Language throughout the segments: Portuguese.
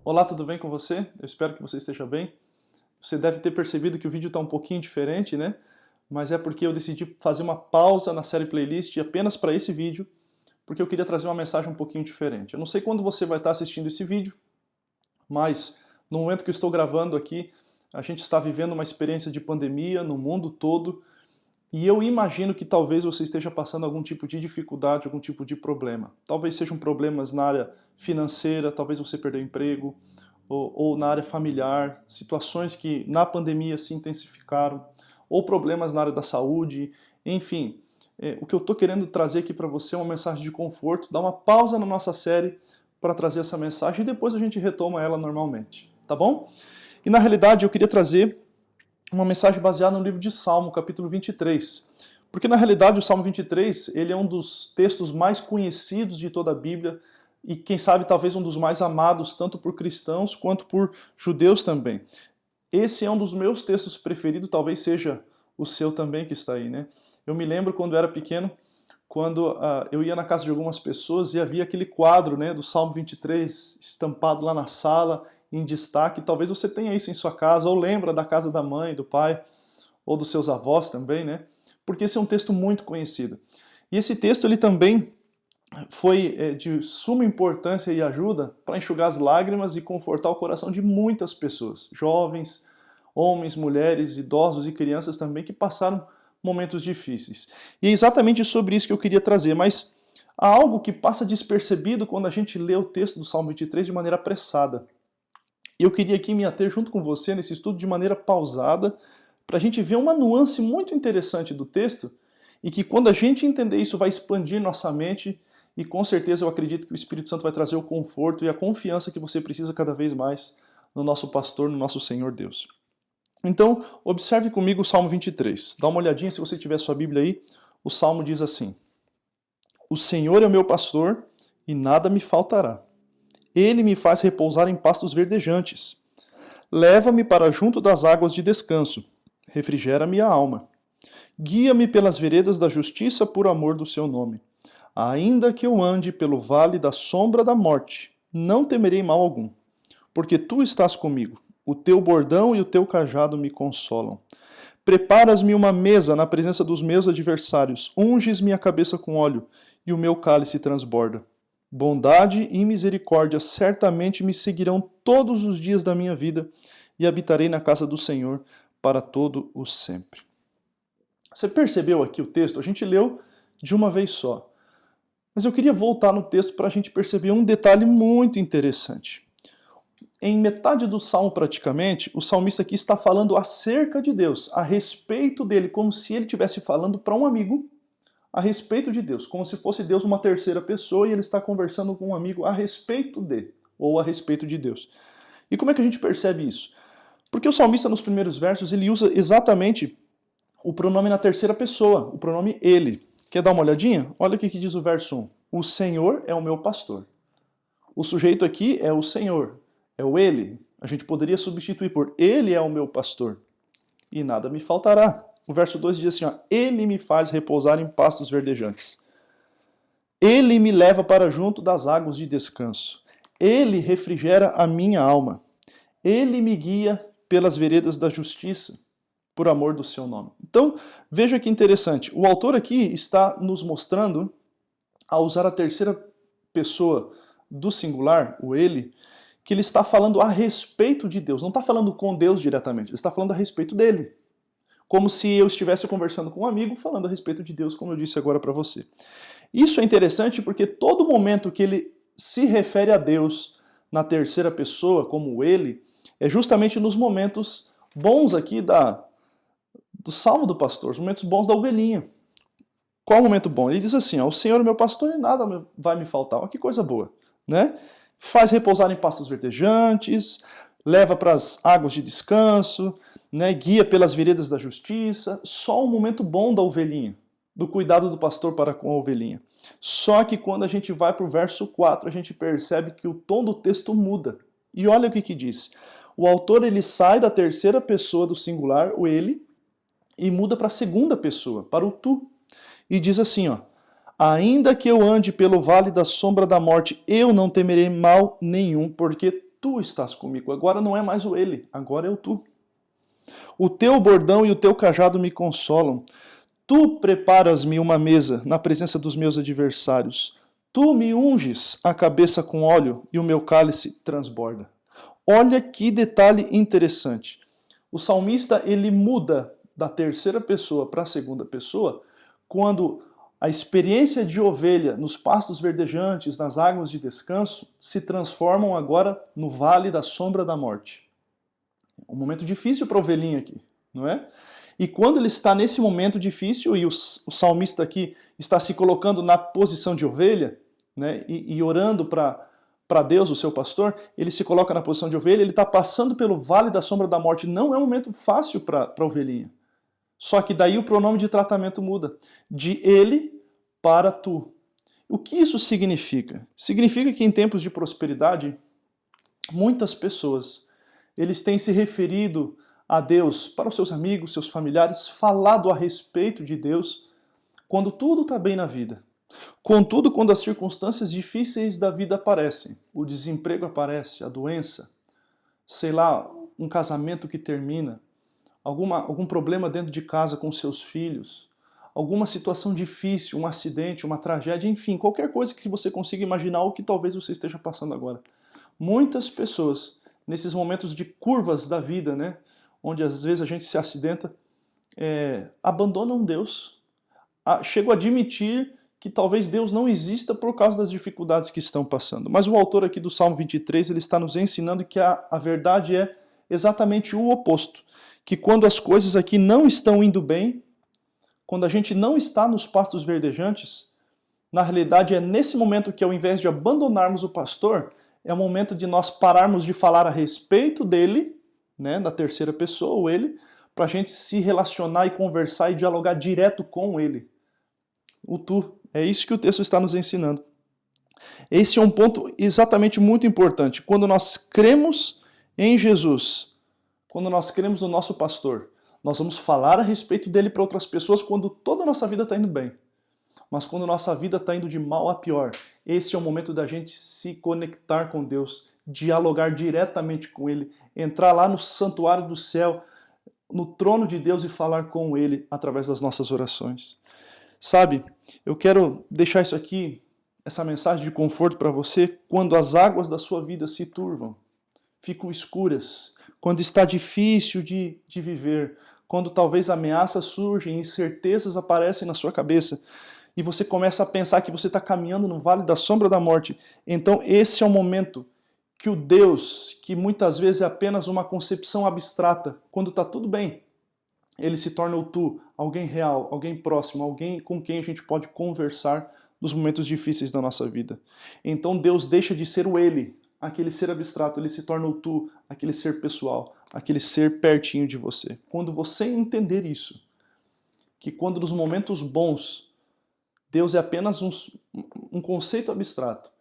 Olá, tudo bem com você? Eu espero que você esteja bem. Você deve ter percebido que o vídeo está um pouquinho diferente, né? Mas é porque eu decidi fazer uma pausa na série playlist apenas para esse vídeo, porque eu queria trazer uma mensagem um pouquinho diferente. Eu não sei quando você vai estar assistindo esse vídeo, mas no momento que eu estou gravando aqui, a gente está vivendo uma experiência de pandemia no mundo todo, e eu imagino que talvez você esteja passando algum tipo de dificuldade, algum tipo de problema. Talvez sejam problemas na área financeira, talvez você perdeu o emprego, ou na área familiar, situações que na pandemia se intensificaram, ou problemas na área da saúde, enfim. O que eu estou querendo trazer aqui para você é uma mensagem de conforto, dar uma pausa na nossa série para trazer essa mensagem e depois a gente retoma ela normalmente, tá bom? E na realidade eu queria trazer uma mensagem baseada no livro de Salmo, capítulo 23. Porque na realidade o Salmo 23, ele é um dos textos mais conhecidos de toda a Bíblia e quem sabe talvez um dos mais amados tanto por cristãos quanto por judeus também. Esse é um dos meus textos preferidos, talvez seja o seu também que está aí, né? Eu me lembro quando eu era pequeno, quando eu ia na casa de algumas pessoas e havia aquele quadro, né, do Salmo 23 estampado lá na sala, em destaque. Talvez você tenha isso em sua casa, ou lembra da casa da mãe, do pai, ou dos seus avós também, né? Porque esse é um texto muito conhecido. E esse texto ele também foi de suma importância e ajuda para enxugar as lágrimas e confortar o coração de muitas pessoas, jovens, homens, mulheres, idosos e crianças também que passaram momentos difíceis. E é exatamente sobre isso que eu queria trazer, mas há algo que passa despercebido quando a gente lê o texto do Salmo 23 de maneira apressada. Eu queria aqui me ater junto com você nesse estudo de maneira pausada, para a gente ver uma nuance muito interessante do texto, e que quando a gente entender isso vai expandir nossa mente, e com certeza eu acredito que o Espírito Santo vai trazer o conforto e a confiança que você precisa cada vez mais no nosso pastor, no nosso Senhor Deus. Então, observe comigo o Salmo 23. Dá uma olhadinha se você tiver sua Bíblia aí. O Salmo diz assim: O Senhor é o meu pastor e nada me faltará. Ele me faz repousar em pastos verdejantes. Leva-me para junto das águas de descanso. Refrigera-me a alma. Guia-me pelas veredas da justiça por amor do seu nome. Ainda que eu ande pelo vale da sombra da morte, não temerei mal algum, porque tu estás comigo. O teu bordão e o teu cajado me consolam. Preparas-me uma mesa na presença dos meus adversários. Unges minha cabeça com óleo, e o meu cálice transborda. Bondade e misericórdia certamente me seguirão todos os dias da minha vida, e habitarei na casa do Senhor para todo o sempre. Você percebeu aqui o texto? A gente leu de uma vez só. Mas eu queria voltar no texto para a gente perceber um detalhe muito interessante. Em metade do salmo praticamente, o salmista aqui está falando acerca de Deus, a respeito dele, como se ele estivesse falando para um amigo a respeito de Deus, como se fosse Deus uma terceira pessoa e ele está conversando com um amigo a respeito dele, ou a respeito de Deus. E como é que a gente percebe isso? Porque o salmista nos primeiros versos ele usa exatamente o pronome na terceira pessoa, o pronome ele. Quer dar uma olhadinha? Olha o que diz o verso 1. O Senhor é o meu pastor. O sujeito aqui é o Senhor, é o ele. A gente poderia substituir por ele é o meu pastor e nada me faltará. O verso 2 diz assim, ó, ele me faz repousar em pastos verdejantes. Ele me leva para junto das águas de descanso. Ele refrigera a minha alma. Ele me guia pelas veredas da justiça, por amor do seu nome. Então, veja que interessante. O autor aqui está nos mostrando, ao usar a terceira pessoa do singular, o ele, que ele está falando a respeito de Deus. Não está falando com Deus diretamente, ele está falando a respeito dele. Como se eu estivesse conversando com um amigo, falando a respeito de Deus, como eu disse agora para você. Isso é interessante porque todo momento que ele se refere a Deus na terceira pessoa, como ele, é justamente nos momentos bons aqui do Salmo do Pastor, os momentos bons da ovelhinha. Qual o momento bom? Ele diz assim, ó, o Senhor é meu pastor e nada vai me faltar. Ó, que coisa boa, né? Faz repousar em pastos verdejantes, leva para as águas de descanso, né? Guia pelas veredas da justiça. Só um momento bom da ovelhinha, do cuidado do pastor para com a ovelhinha. Só que quando a gente vai para o verso 4, a gente percebe que o tom do texto muda. E olha o que diz. O autor ele sai da terceira pessoa do singular, o ele, e muda para a segunda pessoa, para o tu. E diz assim, ó, ainda que eu ande pelo vale da sombra da morte, eu não temerei mal nenhum, porque tu estás comigo. Agora não é mais o ele, agora é o tu. O teu bordão e o teu cajado me consolam. Tu preparas-me uma mesa na presença dos meus adversários. Tu me unges a cabeça com óleo e o meu cálice transborda. Olha que detalhe interessante. O salmista, ele muda da terceira pessoa para a segunda pessoa quando a experiência de ovelha nos pastos verdejantes, nas águas de descanso, se transformam agora no vale da sombra da morte. Um momento difícil para a ovelhinha aqui, não é? E quando ele está nesse momento difícil, e o salmista aqui está se colocando na posição de ovelha, né, e orando para Deus, o seu pastor, ele se coloca na posição de ovelha, ele está passando pelo vale da sombra da morte. Não é um momento fácil para a ovelhinha. Só que daí o pronome de tratamento muda, de ele para tu. O que isso significa? Significa que em tempos de prosperidade, muitas pessoas, eles têm se referido a Deus para os seus amigos, seus familiares, falado a respeito de Deus quando tudo está bem na vida. Contudo, quando as circunstâncias difíceis da vida aparecem, o desemprego aparece, a doença, sei lá, um casamento que termina, algum problema dentro de casa com seus filhos, alguma situação difícil, um acidente, uma tragédia, enfim, qualquer coisa que você consiga imaginar ou que talvez você esteja passando agora. Muitas pessoas, nesses momentos de curvas da vida, né, onde às vezes a gente se acidenta, abandonam Deus, chegam a admitir que talvez Deus não exista por causa das dificuldades que estão passando. Mas o autor aqui do Salmo 23, ele está nos ensinando que a verdade é exatamente o oposto. Que quando as coisas aqui não estão indo bem, quando a gente não está nos pastos verdejantes, na realidade é nesse momento que ao invés de abandonarmos o pastor, é o momento de nós pararmos de falar a respeito dele, né, da terceira pessoa, o ele, para a gente se relacionar e conversar e dialogar direto com ele. O tu. É isso que o texto está nos ensinando. Esse é um ponto exatamente muito importante. Quando nós cremos em Jesus, quando nós cremos no nosso pastor, nós vamos falar a respeito dele para outras pessoas quando toda a nossa vida está indo bem. Mas quando nossa vida está indo de mal a pior, esse é o momento da gente se conectar com Deus, dialogar diretamente com ele, entrar lá no santuário do céu, no trono de Deus e falar com ele através das nossas orações. Sabe, eu quero deixar isso aqui, essa mensagem de conforto para você, quando as águas da sua vida se turvam, ficam escuras, quando está difícil de viver, quando talvez ameaças surgem, incertezas aparecem na sua cabeça, e você começa a pensar que você está caminhando no vale da sombra da morte. Então esse é o momento que o Deus, que muitas vezes é apenas uma concepção abstrata, quando está tudo bem, ele se torna o tu, alguém real, alguém próximo, alguém com quem a gente pode conversar nos momentos difíceis da nossa vida. Então Deus deixa de ser o ele, aquele ser abstrato, ele se torna o tu, aquele ser pessoal, aquele ser pertinho de você. Quando você entender isso, que quando nos momentos bons, Deus é apenas um conceito abstrato,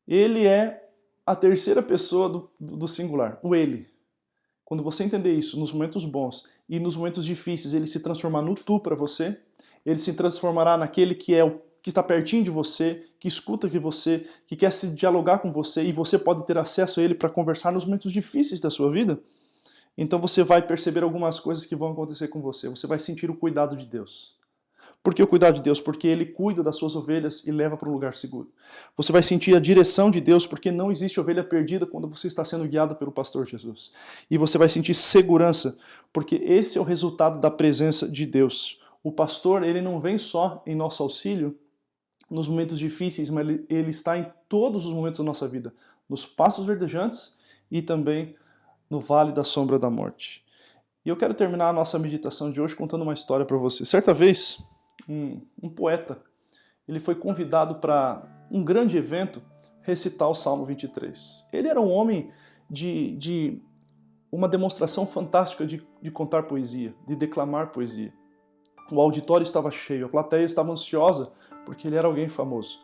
ele é a terceira pessoa do singular, o ele. Quando você entender isso nos momentos bons e nos momentos difíceis, ele se transformar no tu para você, ele se transformará naquele que está pertinho de você, que escuta que você, que quer se dialogar com você e você pode ter acesso a ele para conversar nos momentos difíceis da sua vida, então você vai perceber algumas coisas que vão acontecer com você. Você vai sentir o cuidado de Deus. Por que o cuidado de Deus? Porque ele cuida das suas ovelhas e leva para um lugar seguro. Você vai sentir a direção de Deus, porque não existe ovelha perdida quando você está sendo guiado pelo pastor Jesus. E você vai sentir segurança, porque esse é o resultado da presença de Deus. O pastor, ele não vem só em nosso auxílio nos momentos difíceis, mas ele está em todos os momentos da nossa vida, nos pastos verdejantes e também no vale da sombra da morte. E eu quero terminar a nossa meditação de hoje contando uma história para você. Certa vez, um poeta, ele foi convidado para um grande evento recitar o Salmo 23. Ele era um homem de uma demonstração fantástica de contar poesia, de declamar poesia. O auditório estava cheio, a plateia estava ansiosa porque ele era alguém famoso.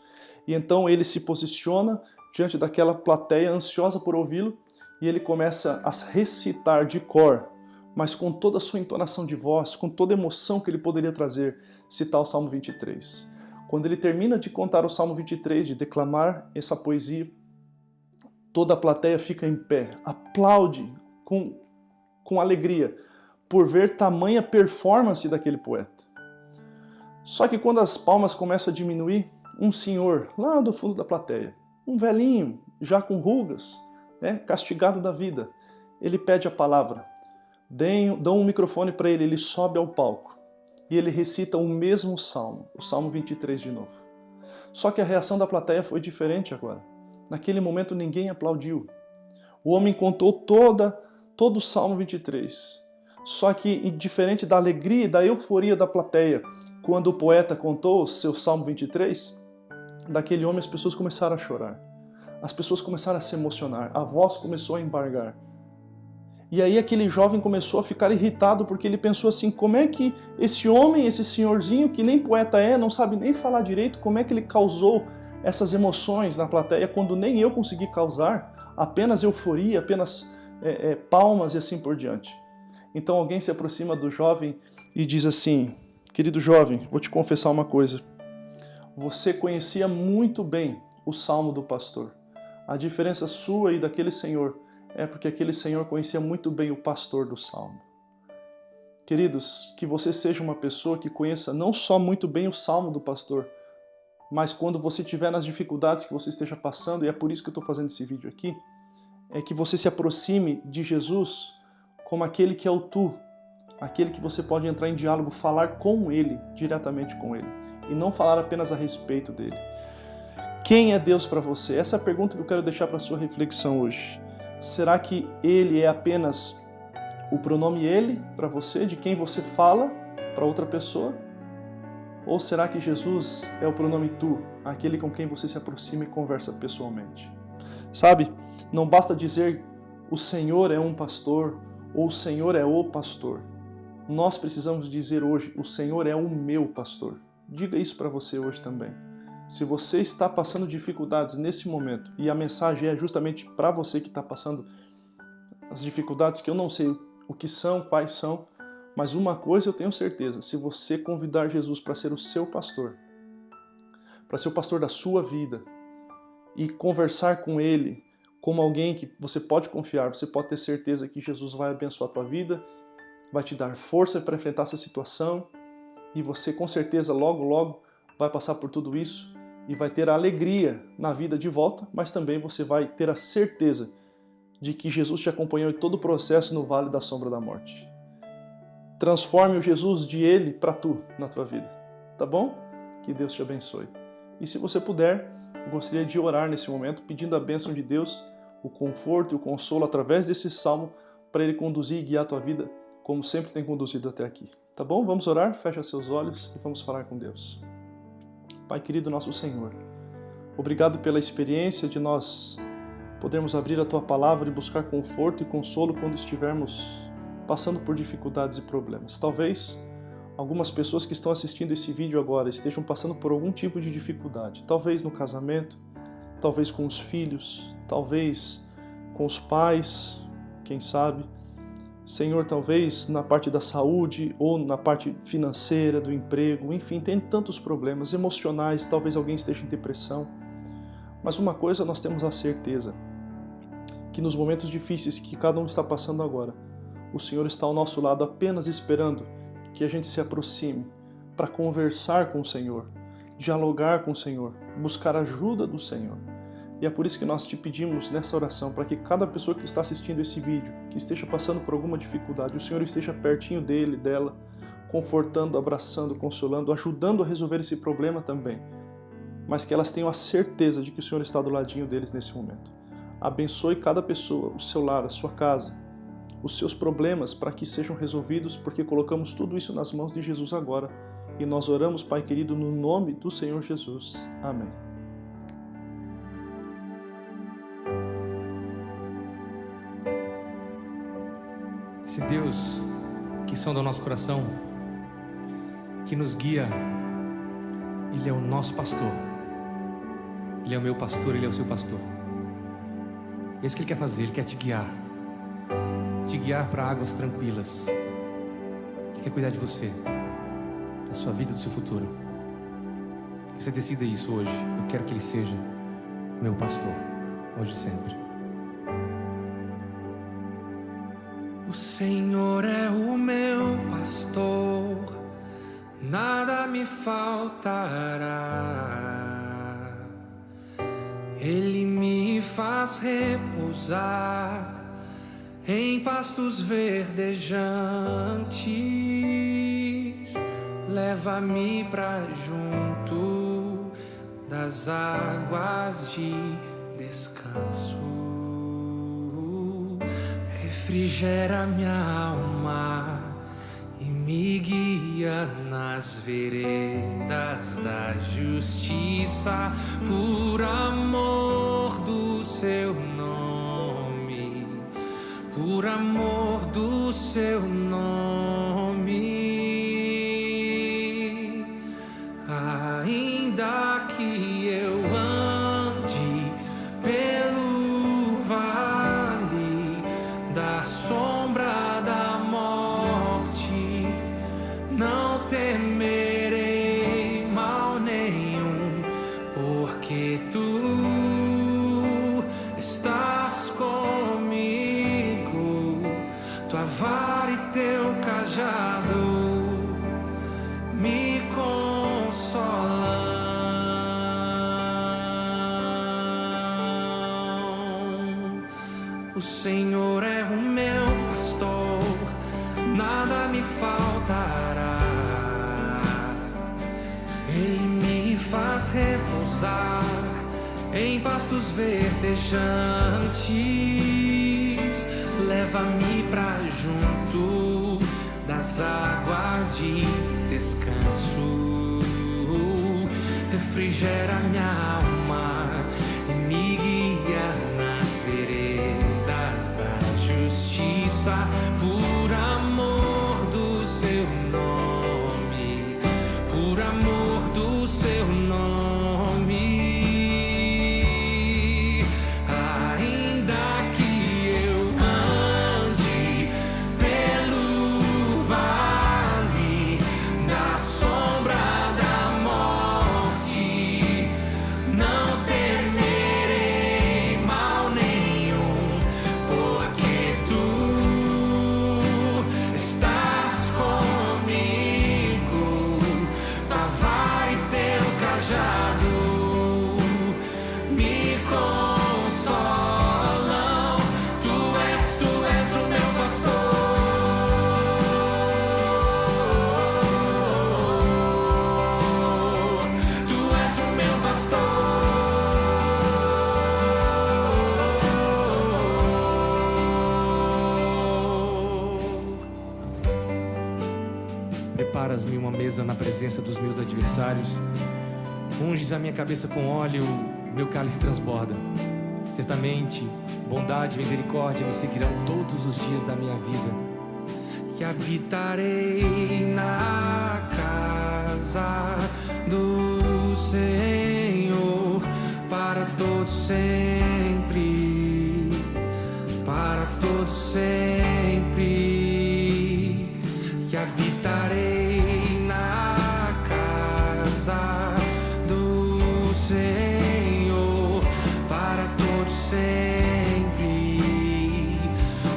E então ele se posiciona diante daquela plateia ansiosa por ouvi-lo e ele começa a recitar de cor, mas com toda a sua entonação de voz, com toda a emoção que ele poderia trazer, citar o Salmo 23. Quando ele termina de contar o Salmo 23, de declamar essa poesia, Toda a plateia fica em pé, aplaude com alegria por ver tamanha performance daquele poeta. Só que quando as palmas começam a diminuir, um senhor lá do fundo da plateia, um velhinho, já com rugas, né, castigado da vida, ele pede a palavra. Dão um microfone para ele, ele sobe ao palco e ele recita o mesmo salmo, o Salmo 23 de novo. Só que a reação da plateia foi diferente agora. Naquele momento ninguém aplaudiu. O homem contou todo o Salmo 23. Só que, diferente da alegria e da euforia da plateia, quando o poeta contou o seu Salmo 23, daquele homem as pessoas começaram a chorar. As pessoas começaram a se emocionar. A voz começou a embargar. E aí aquele jovem começou a ficar irritado porque ele pensou assim, como é que esse homem, esse senhorzinho que nem poeta é, não sabe nem falar direito, como é que ele causou essas emoções na plateia quando nem eu consegui causar, apenas euforia, apenas palmas e assim por diante. Então alguém se aproxima do jovem e diz assim, querido jovem, vou te confessar uma coisa, você conhecia muito bem o salmo do pastor. A diferença sua e daquele senhor é porque aquele senhor conhecia muito bem o pastor do salmo. Queridos, que você seja uma pessoa que conheça não só muito bem o salmo do pastor, mas quando você estiver nas dificuldades que você esteja passando, e é por isso que eu estou fazendo esse vídeo aqui, é que você se aproxime de Jesus como aquele que é o tu, aquele que você pode entrar em diálogo, falar com ele, diretamente com ele, e não falar apenas a respeito dele. Quem é Deus para você? Essa é a pergunta que eu quero deixar para a sua reflexão hoje. Será que ele é apenas o pronome ele para você, de quem você fala para outra pessoa? Ou será que Jesus é o pronome tu, aquele com quem você se aproxima e conversa pessoalmente? Sabe, não basta dizer o Senhor é um pastor ou o Senhor é o pastor. Nós precisamos dizer hoje, o Senhor é o meu pastor. Diga isso para você hoje também. Se você está passando dificuldades nesse momento, e a mensagem é justamente para você que está passando as dificuldades que eu não sei o que são, quais são, mas uma coisa eu tenho certeza, se você convidar Jesus para ser o seu pastor, para ser o pastor da sua vida, e conversar com ele como alguém que você pode confiar, você pode ter certeza que Jesus vai abençoar a tua vida, vai te dar força para enfrentar essa situação, e você com certeza logo, logo vai passar por tudo isso, e vai ter a alegria na vida de volta, mas também você vai ter a certeza de que Jesus te acompanhou em todo o processo no vale da sombra da morte. Transforme o Jesus de ele para tu na tua vida, tá bom? Que Deus te abençoe. E se você puder, eu gostaria de orar nesse momento, pedindo a bênção de Deus, o conforto e o consolo através desse salmo, para ele conduzir e guiar a tua vida, como sempre tem conduzido até aqui. Tá bom? Vamos orar? Fecha seus olhos e vamos falar com Deus. Pai querido nosso Senhor, obrigado pela experiência de nós podermos abrir a Tua Palavra e buscar conforto e consolo quando estivermos passando por dificuldades e problemas. Talvez algumas pessoas que estão assistindo esse vídeo agora estejam passando por algum tipo de dificuldade, talvez no casamento, talvez com os filhos, talvez com os pais, quem sabe. Senhor, talvez na parte da saúde ou na parte financeira, do emprego, enfim, tem tantos problemas emocionais, talvez alguém esteja em depressão. Mas uma coisa nós temos a certeza, que nos momentos difíceis que cada um está passando agora, o Senhor está ao nosso lado apenas esperando que a gente se aproxime para conversar com o Senhor, dialogar com o Senhor, buscar ajuda do Senhor. E é por isso que nós te pedimos nessa oração, para que cada pessoa que está assistindo esse vídeo, que esteja passando por alguma dificuldade, o Senhor esteja pertinho dele, dela, confortando, abraçando, consolando, ajudando a resolver esse problema também. Mas que elas tenham a certeza de que o Senhor está do ladinho deles nesse momento. Abençoe cada pessoa, o seu lar, a sua casa, os seus problemas para que sejam resolvidos, porque colocamos tudo isso nas mãos de Jesus agora. E nós oramos, Pai querido, no nome do Senhor Jesus. Amém. Esse Deus que sonda o nosso coração, que nos guia, Ele é o nosso pastor. Ele é o meu pastor, Ele é o seu pastor. É isso que Ele quer fazer, Ele quer te guiar para águas tranquilas. Ele quer cuidar de você, da sua vida, do seu futuro. Que você decida isso hoje. Eu quero que Ele seja meu pastor, hoje e sempre. O Senhor é o meu pastor, nada me faltará. Ele me faz repousar em pastos verdejantes, leva-me pra junto das águas de descanso, refrigera minha alma e me guia nas veredas da justiça, por amor do seu nome, por amor do seu nome. Ainda que eu ande pelo vale da sombra da morte, não temerei mal nenhum, porque tu estás comigo, tua vara e teu cajado me consolam. O Senhor é o meu pastor, nada me faltará. Ele me faz repousar em pastos verdejantes, leva-me pra junto das águas de descanso, refrigera minha alma e me guia nas veredas da justiça, por amor do seu nome, por amor do seu nome. Ainda que eu ande pelo vale da sombra da morte, não temerei mal nenhum, porque tu estás comigo, tua vara e teu cajado me consolam. Tu és o meu pastor, tu és o meu pastor. Preparas-me uma mesa na presença dos meus adversários, unges a minha cabeça com óleo, meu cálice transborda. Certamente, bondade e misericórdia me seguirão todos os dias da minha vida, e habitarei na casa do Senhor para todo sempre, para todo sempre, e habitarei na casa do Senhor para todo sempre,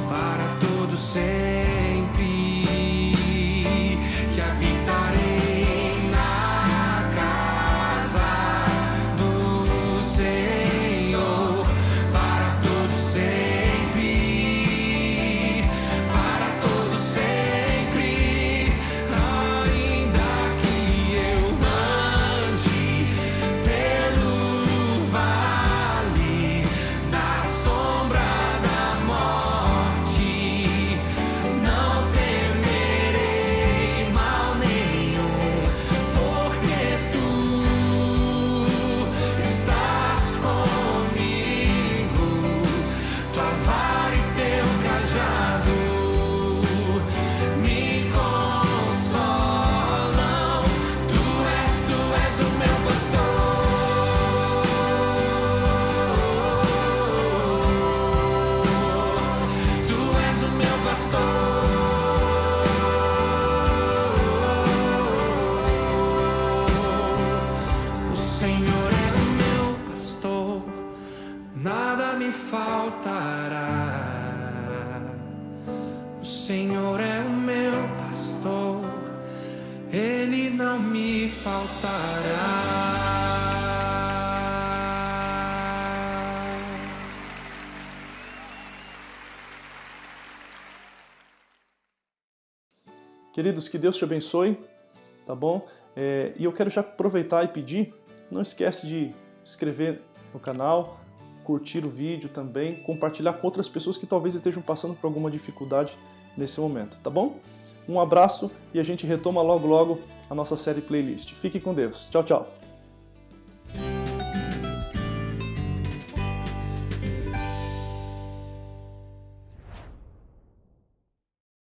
para todo sempre, e habitarei na casa do Senhor para todo sempre, Ele não me faltará. Queridos, que Deus te abençoe, tá bom? E eu quero já aproveitar e pedir, não esquece de se inscrever no canal, curtir o vídeo também, compartilhar com outras pessoas que talvez estejam passando por alguma dificuldade nesse momento, tá bom? Um abraço e a gente retoma logo logo a nossa série playlist. Fique com Deus. Tchau, tchau.